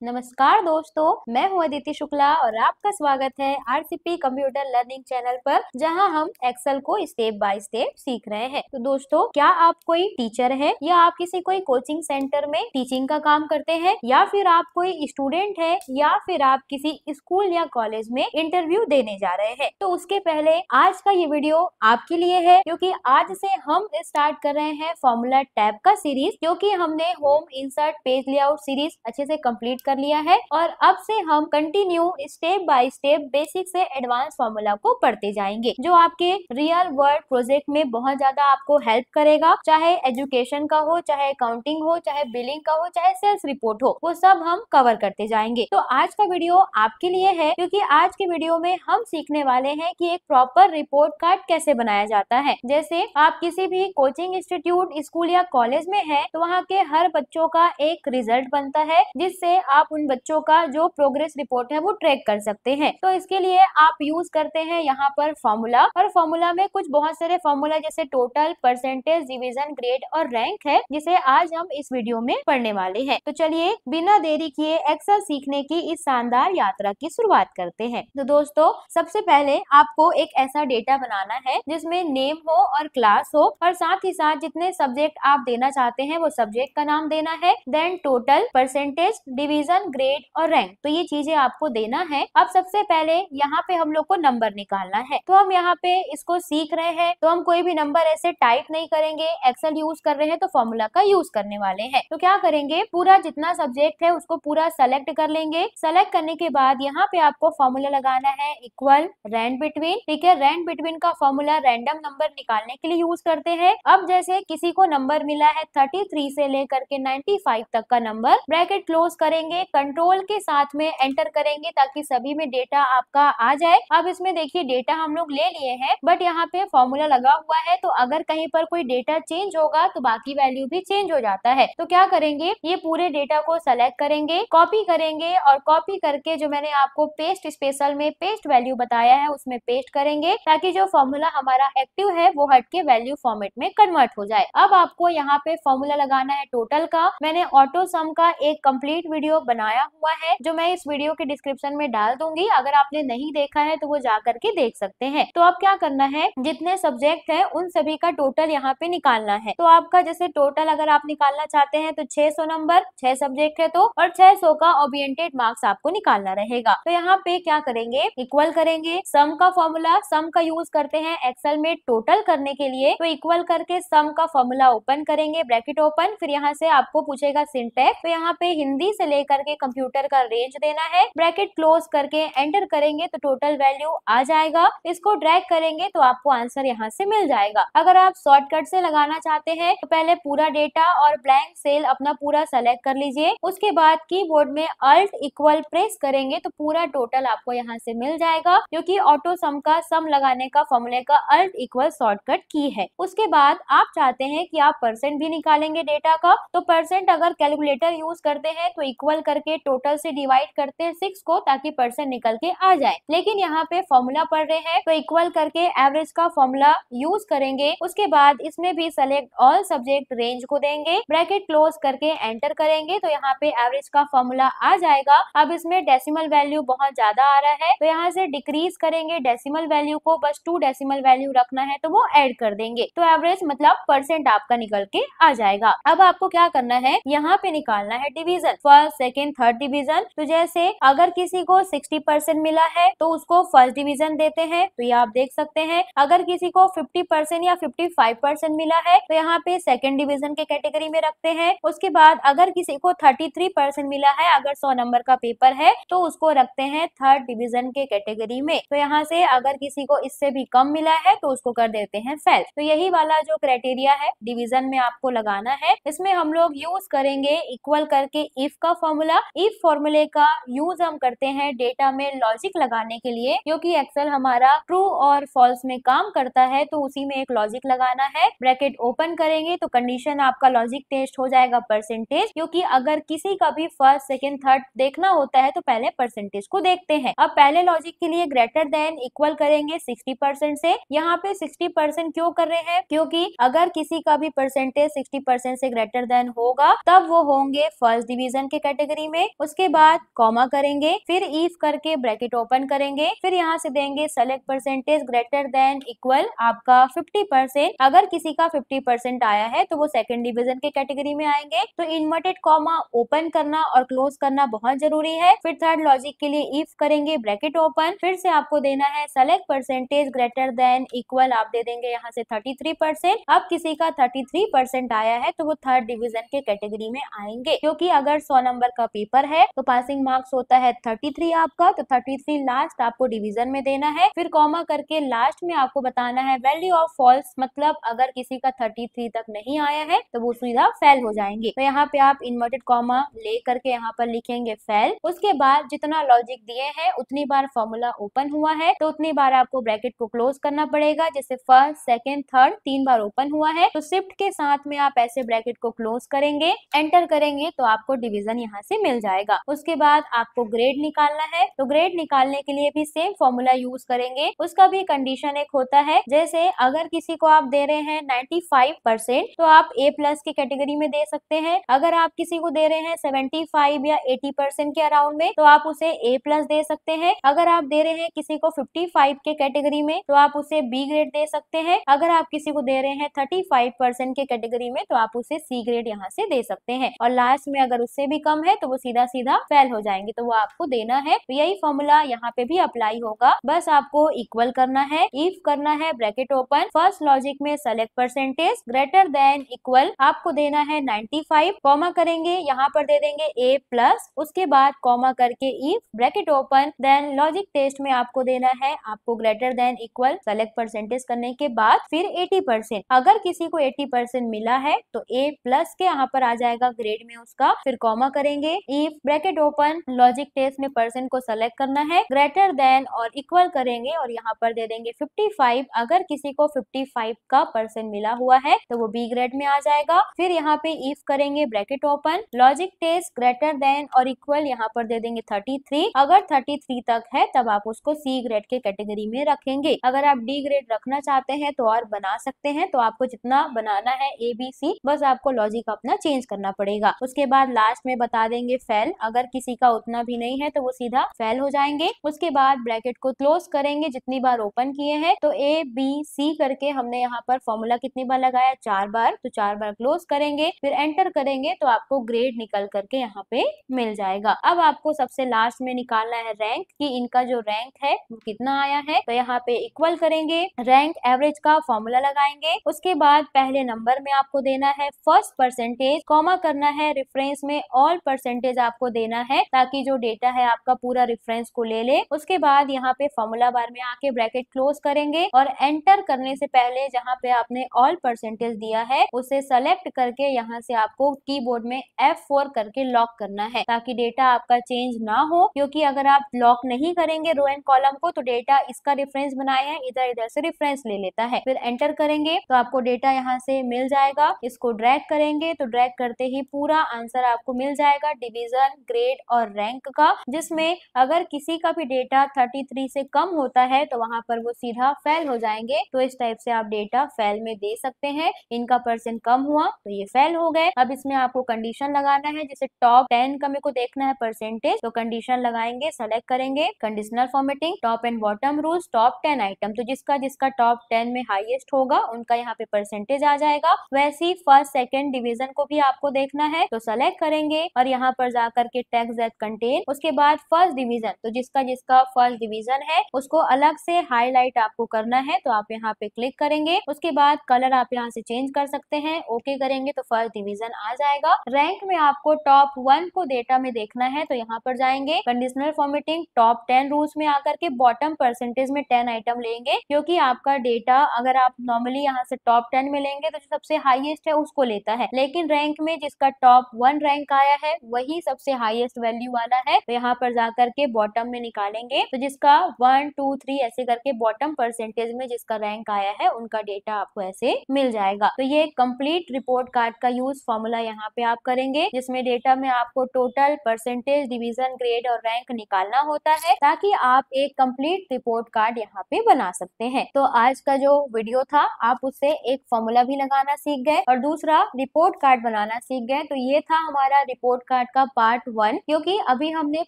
नमस्कार दोस्तों, मैं हूँ अदिति शुक्ला और आपका स्वागत है आरसीपी कंप्यूटर लर्निंग चैनल पर, जहां हम एक्सेल को स्टेप बाय स्टेप सीख रहे हैं। तो दोस्तों, क्या आप कोई टीचर है या आप किसी कोई कोचिंग सेंटर में टीचिंग का काम करते हैं, या फिर आप कोई स्टूडेंट है, या फिर आप किसी स्कूल या कॉलेज में इंटरव्यू देने जा रहे हैं? तो उसके पहले आज का ये वीडियो आपके लिए है, क्योंकि आज से हम स्टार्ट कर रहे हैं फॉर्मूला टैब का सीरीज, क्योंकि हमने home insert page layout series अच्छे से कंप्लीट कर लिया है और अब से हम continue step by step basic से एडवांस फॉर्मूला को पढ़ते जाएंगे, जो आपके रियल वर्ल्ड प्रोजेक्ट में बहुत ज्यादा आपको हेल्प करेगा। चाहे एजुकेशन का हो, चाहे अकाउंटिंग हो, चाहे बिलिंग का हो, चाहे सेल्स रिपोर्ट हो, वो सब हम कवर करते जाएंगे। तो आज का वीडियो आपके लिए है, क्योंकि आज के वीडियो में हम सीखने वाले हैं कि एक प्रॉपर रिपोर्ट कार्ड कैसे बनाया जाता है। जैसे आप किसी भी कोचिंग इंस्टीट्यूट, स्कूल या कॉलेज में है, तो वहाँ के हर बच्चों का एक रिजल्ट बनता है, जिससे आप उन बच्चों का जो प्रोग्रेस रिपोर्ट है वो ट्रैक कर सकते हैं। तो इसके लिए आप यूज करते हैं यहाँ पर फॉर्मूला, और फॉर्मूला में कुछ बहुत सारे फॉर्मूला जैसे टोटल, परसेंटेज, डिवीजन, ग्रेड और रैंक है, जिसे आज हम इस वीडियो में पढ़ने वाले हैं। तो चलिए बिना देरी किए एक्सेल सीखने की इस शानदार यात्रा की शुरुआत करते हैं। तो दोस्तों, सबसे पहले आपको एक ऐसा डेटा बनाना है जिसमें नेम हो और क्लास हो, और साथ ही साथ जितने सब्जेक्ट आप देना चाहते हैं वो सब्जेक्ट का नाम देना है। Then total, percentage, division, grade और रैंक, तो ये चीजें आपको देना है। अब सबसे पहले यहाँ पे हम लोग को नंबर निकालना है। तो हम यहाँ पे इसको सीख रहे हैं, तो हम कोई भी नंबर ऐसे टाइप नहीं करेंगे। एक्सेल यूज कर रहे हैं तो फॉर्मूला का यूज करने वाले हैं। तो क्या करेंगे, पूरा जितना सब्जेक्ट है उसको पूरा सेलेक्ट कर लेंगे। सेलेक्ट करने के बाद यहाँ पे आपको फॉर्मूला लगाना है इक्वल रैंड बिटवीन। ठीक है, रैंड बिटवीन का फॉर्मूला रैंडम नंबर निकालने के लिए यूज करते हैं। अब जैसे किसी को नंबर मिला है 33 से लेकर के 95 तक का नंबर, ब्रैकेट क्लोज करेंगे, कंट्रोल के साथ में एंटर करेंगे ताकि सभी में डेटा आपका आ जाए। अब इसमें देखिए डेटा हम लोग ले लिए हैं, बट यहाँ पे फॉर्मूला लगा हुआ है, तो अगर कहीं पर कोई डेटा चेंज होगा तो बाकी वैल्यू भी चेंज हो जाता है। तो क्या करेंगे, ये पूरे डेटा को सेलेक्ट करेंगे, कॉपी करेंगे, और कॉपी करके जो मैंने आपको पेस्ट स्पेशल में पेस्ट वैल्यू बताया है उसमें पेस्ट करेंगे, ताकि जो फॉर्मूला हमारा एक्टिव है वो हट के वैल्यू फॉर्मेट में कन्वर्ट हो जाए। अब आपको यहाँ पे फॉर्मूला लगाना है टोटल का। मैंने ऑटो सम का एक कंप्लीट वीडियो बनाया हुआ है, जो मैं इस वीडियो के डिस्क्रिप्शन में डाल दूंगी। अगर आपने नहीं देखा है तो वो जा करके देख सकते हैं। तो अब क्या करना है, जितने सब्जेक्ट है उन सभी का टोटल यहाँ पे निकालना है। तो आपका जैसे टोटल अगर आप निकालना चाहते हैं तो 600 नंबर, 6 सब्जेक्ट है तो, और 600 का ओरिएंटेड मार्क्स आपको निकालना रहेगा। तो यहाँ पे क्या करेंगे, इक्वल करेंगे सम का फॉर्मूला। सम का यूज करते हैं एक्सेल में टोटल करने के लिए, तो इक्वल करके सम का फॉर्मूला ओपन करेंगे, ब्रैकेट ओपन। फिर यहाँ से आपको पूछेगा सिंटैक्स, तो यहाँ पे हिंदी से लेकर के कंप्यूटर का रेंज देना है, ब्रैकेट क्लोज करके एंटर करेंगे तो टोटल वैल्यू आ जाएगा। इसको ड्रैग करेंगे तो आपको आंसर यहाँ से मिल जाएगा। अगर आप शॉर्टकट से लगाना चाहते हैं तो पहले पूरा डेटा और ब्लैंक सेल अपना पूरा सेलेक्ट कर लीजिए। उसके बाद कीबोर्ड में अल्ट इक्वल प्रेस करेंगे तो पूरा टोटल आपको यहाँ से मिल जाएगा, क्योंकि ऑटो सम का सम लगाने का फॉर्मूले का अल्ट इक्वल शॉर्टकट की है। उसके बाद आप चाहते हैं कि आप परसेंट भी निकालेंगे डेटा का, तो परसेंट अगर कैलकुलेटर यूज करते हैं तो इक्वल करके टोटल से डिवाइड करते हैं 6 को, ताकि परसेंट निकल के आ जाए। लेकिन यहाँ पे फॉर्मूला पढ़ रहे हैं तो इक्वल करके एवरेज का फॉर्मूला यूज करेंगे। उसके बाद इसमें भी सेलेक्ट ऑल सब्जेक्ट रेंज को देंगे, ब्रैकेट क्लोज करके एंटर करेंगे तो यहाँ पे एवरेज का फॉर्मूला आ जाएगा। अब इसमें डेसिमल वैल्यू बहुत ज्यादा आ रहा है, तो यहाँ से डिक्रीज करेंगे डेसिमल वैल्यू को, बस 2 डेसिमल वैल्यू रखना है तो वो ऐड कर देंगे, तो एवरेज मतलब परसेंट आपका निकल के आ जाएगा। अब आपको क्या करना है, यहाँ पे निकालना है division, first, second, third division. तो जैसे अगर किसी को 60% मिला है तो उसको फर्स्ट डिवीजन देते हैं, तो ये आप देख सकते हैं। अगर किसी को 50% या 55% मिला है तो यहाँ पे सेकेंड डिवीजन के कैटेगरी में रखते हैं। उसके बाद अगर किसी को 33% मिला है, अगर 100 नंबर का पेपर है, तो उसको रखते हैं थर्ड डिवीजन के कैटेगरी में। तो यहाँ से अगर किसी को इससे भी कम मिला है तो उसको कर देते हैं फेल। तो यही वाला जो क्राइटेरिया है डिवीजन में आपको लगाना है। इसमें हम लोग यूज करेंगे इक्वल करके इफ का फॉर्मूला। इफ फॉर्मूले का यूज हम करते हैं डेटा में लॉजिक लगाने के लिए, क्योंकि एक्सेल हमारा ट्रू और फॉल्स में काम करता है, तो उसी में एक लॉजिक लगाना है। ब्रैकेट ओपन करेंगे तो कंडीशन आपका लॉजिक टेस्ट हो जाएगा परसेंटेज, क्योंकि अगर किसी का भी फर्स्ट, सेकेंड, थर्ड देखना होता है तो पहले परसेंटेज को देखते हैं। अब पहले लॉजिक के लिए ग्रेटर देन इक्वल करेंगे 60% से। यहाँ पे 60% क्यों कर रहे हैं, क्योंकि अगर किसी का भी परसेंटेज 60% से ग्रेटर देन होगा तब वो होंगे फर्स्ट डिवीजन के कैटेगरी कैटेगरी में, उसके बाद कॉमा करेंगे, फिर इफ करके ब्रैकेट ओपन करेंगे, फिर यहाँ से देंगे select percentage greater than equal आपका 50%। अगर किसी का 50% आया है तो वो सेकंड डिवीजन के कैटेगरी में आएंगे। तो इन्वर्टेड कॉमा ओपन करना और क्लोज करना बहुत जरूरी है। फिर थर्ड लॉजिक के लिए इफ करेंगे ब्रैकेट ओपन, फिर से आपको देना है select percentage greater than equal, आप दे देंगे यहाँ से 33%। अब किसी का 33% आया है तो वो थर्ड डिवीजन के कैटेगरी में आएंगे, क्योंकि अगर 100 नंबर का पेपर है तो पासिंग मार्क्स होता है 33 आपका, तो 33 लास्ट आपको डिवीजन में देना है। फिर कॉमा करके लास्ट में आपको बताना है वैल्यू ऑफ फॉल्स, मतलब अगर किसी का 33 तक नहीं आया है तो वो सीधा फेल हो जाएंगे। तो यहाँ पे आप इन्वर्टेड कॉमा ले करके यहाँ पर लिखेंगे फेल। उसके बाद जितना लॉजिक दिए हैं उतनी बार फॉर्मूला ओपन हुआ है तो उतनी बार आपको ब्रैकेट को क्लोज करना पड़ेगा। जैसे फर्स्ट सेकेंड थर्ड 3 बार ओपन हुआ है तो शिफ्ट के साथ में आप ऐसे ब्रैकेट को क्लोज करेंगे, एंटर करेंगे तो आपको डिवीजन यहाँ से मिल जाएगा। उसके बाद आपको ग्रेड निकालना है, तो ग्रेड निकालने के लिए भी सेम फॉर्मूला यूज करेंगे। उसका भी कंडीशन एक होता है, जैसे अगर किसी को आप दे रहे हैं 95% तो आप A प्लस की कैटेगरी में दे सकते हैं। अगर आप किसी को दे रहे हैं 75 या 80% के अराउंड में तो आप उसे A प्लस दे सकते हैं। अगर आप दे रहे हैं किसी को 55 के कैटेगरी में तो आप उसे B ग्रेड दे सकते हैं। अगर आप किसी को दे रहे हैं 35% के कैटेगरी में तो आप उसे C ग्रेड यहाँ से दे सकते हैं। और लास्ट में अगर उससे भी कम है तो वो सीधा सीधा फेल हो जाएंगे, तो वो आपको देना है। तो यही फॉर्मूला यहाँ पे भी अप्लाई होगा, बस आपको इक्वल करना है, इफ करना है ब्रैकेट ओपन, फर्स्ट लॉजिक में select percentage greater than equal आपको देना है 95, कॉमा करेंगे, यहाँ पर दे देंगे A प्लस, उसके बाद कॉमा करके if bracket open, then logic test में आपको देना है आपको greater than equal, select percentage करने के बाद फिर 80%। अगर किसी को 80% मिला है तो A प्लस के यहाँ पर आ जाएगा ग्रेड में उसका, फिर कॉमा करेंगे, if bracket open, logic test में परसेंट को सेलेक्ट करना है, ग्रेटर देन और इक्वल करेंगे और यहाँ पर दे देंगे 55। अगर किसी को 55 का परसेंट मिला हुआ है तो वो B ग्रेड में आ जाएगा। फिर यहाँ पे इफ करेंगे bracket open, logic test greater than और इक्वल, यहाँ पर दे देंगे 33। अगर 33 तक है तब आप उसको C ग्रेड के कैटेगरी में रखेंगे। अगर आप D ग्रेड रखना चाहते हैं तो और बना सकते हैं, तो आपको जितना बनाना है A B C, बस आपको लॉजिक अपना चेंज करना पड़ेगा। उसके बाद लास्ट में बता देंगे फेल, अगर किसी का उतना भी नहीं है तो वो सीधा फेल हो जाएंगे। उसके बाद ब्रैकेट को क्लोज करेंगे जितनी बार ओपन किए हैं, तो A B C करके हमने यहाँ पर फॉर्मूला कितनी बार लगाया, 4 बार, तो 4 बार क्लोज करेंगे, फिर एंटर करेंगे तो आपको ग्रेड निकल करके यहाँ पे मिल जाएगा। अब आपको सबसे लास्ट में निकालना है रैंक, कि इनका जो रैंक है वो कितना आया है। तो यहाँ पे इक्वल करेंगे, रैंक एवरेज का फॉर्मूला लगाएंगे, उसके बाद पहले नंबर में आपको देना है फर्स्ट परसेंटेज, कॉमा करना है, रेफरेंस में ऑल परसेंटेज आपको देना है ताकि जो डेटा है आपका पूरा रेफरेंस को ले ले। उसके बाद यहाँ पे फॉर्मूला बार में आके ब्रैकेट क्लोज करेंगे और एंटर करने से पहले जहाँ पे आपने ऑल परसेंटेज दिया है उसे सेलेक्ट करके यहाँ से आपको कीबोर्ड में F4 करके लॉक करना है ताकि डेटा आपका चेंज ना हो, क्योंकि अगर आप लॉक नहीं करेंगे रो एंड कॉलम को तो डेटा इसका रेफरेंस बनाया है इधर इधर से रेफरेंस ले लेता है। फिर एंटर करेंगे तो आपको डेटा यहाँ से मिल जाएगा। इसको ड्रैग करेंगे तो ड्रैग करते ही पूरा आंसर आपको मिल जाएगा डिवीजन, ग्रेड और रैंक का, जिसमें अगर किसी का भी डेटा 33 से कम होता है तो वहां पर वो सीधा फेल हो जाएंगे। तो इस टाइप से आप डेटा फेल में दे सकते हैं। इनका परसेंट कम हुआ तो ये फेल हो गए। अब इसमें आपको कंडीशन लगाना है, जैसे टॉप 10 का मेरे को देखना है परसेंटेज, तो कंडीशन लगाएंगे, सेलेक्ट करेंगे conditional formatting, top and bottom rules, top 10 item, तो जिसका जिसका टॉप 10 में हाईएस्ट होगा उनका यहाँ पे परसेंटेज आ जाएगा। वैसे ही फर्स्ट सेकंड डिवीजन को भी आपको देखना है, तो सेलेक्ट करेंगे और यहाँ पर जाकर के टेक्स्ट दैट कंटेन, उसके बाद फर्स्ट डिवीजन, तो जिसका जिसका फर्स्ट डिवीजन है उसको अलग से हाईलाइट आपको करना है, तो आप यहाँ पे क्लिक करेंगे। उसके बाद कलर आप यहाँ से चेंज कर सकते हैं, ओके करेंगे तो फर्स्ट डिवीजन आ जाएगा। रैंक में आपको टॉप 1 को डेटा में देखना है, तो यहाँ पर जाएंगे कंडीशनल फॉर्मेटिंग, टॉप 10 रूल्स में आकर के बॉटम परसेंटेज में 10 आइटम लेंगे, क्योंकि आपका डेटा अगर आप नॉर्मली यहाँ से टॉप 10 में लेंगे तो जो सबसे हाईएस्ट है उसको लेता है, लेकिन रैंक में जिसका टॉप 1 रैंक आया है वही सबसे हाईएस्ट वैल्यू वाला है। तो यहाँ पर जाकर के बॉटम में निकालेंगे, तो जिसका 1 2 3 ऐसे करके बॉटम परसेंटेज में जिसका रैंक आया है उनका डेटा आपको ऐसे मिल जाएगा। तो ये कंप्लीट रिपोर्ट कार्ड का यूज फॉर्मूला यहाँ पे आप करेंगे, जिसमें डेटा में आपको टोटल परसेंटेज, डिवीजन, ग्रेड और रैंक निकालना होता है ताकि आप एक कंप्लीट रिपोर्ट कार्ड यहाँ पे बना सकते हैं। तो आज का जो वीडियो था आप उससे एक फॉर्मूला भी लगाना सीख गए और दूसरा रिपोर्ट कार्ड बनाना सीख गए। तो ये था हमारा रिपोर्ट कार्ड का पार्ट 1, क्योंकि अभी हमने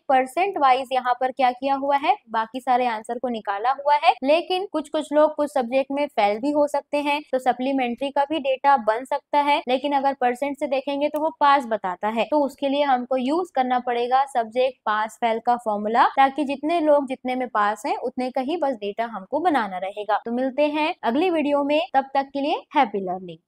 परसेंट वाइज यहाँ पर क्या किया हुआ है, बाकी सारे आंसर को निकाला हुआ है। लेकिन कुछ लोग कुछ सब्जेक्ट में फेल भी हो सकते हैं, तो सप्लीमेंट्री का भी डेटा बन सकता है, लेकिन अगर परसेंट से देखेंगे तो वो पास बताता है। तो उसके लिए हमको यूज करना पड़ेगा सब्जेक्ट पास फेल का फॉर्मूला, ताकि जितने लोग जितने में पास हैं उतने का ही बस डेटा हमको बनाना रहेगा। तो मिलते हैं अगली वीडियो में, तब तक के लिए हैप्पी लर्निंग।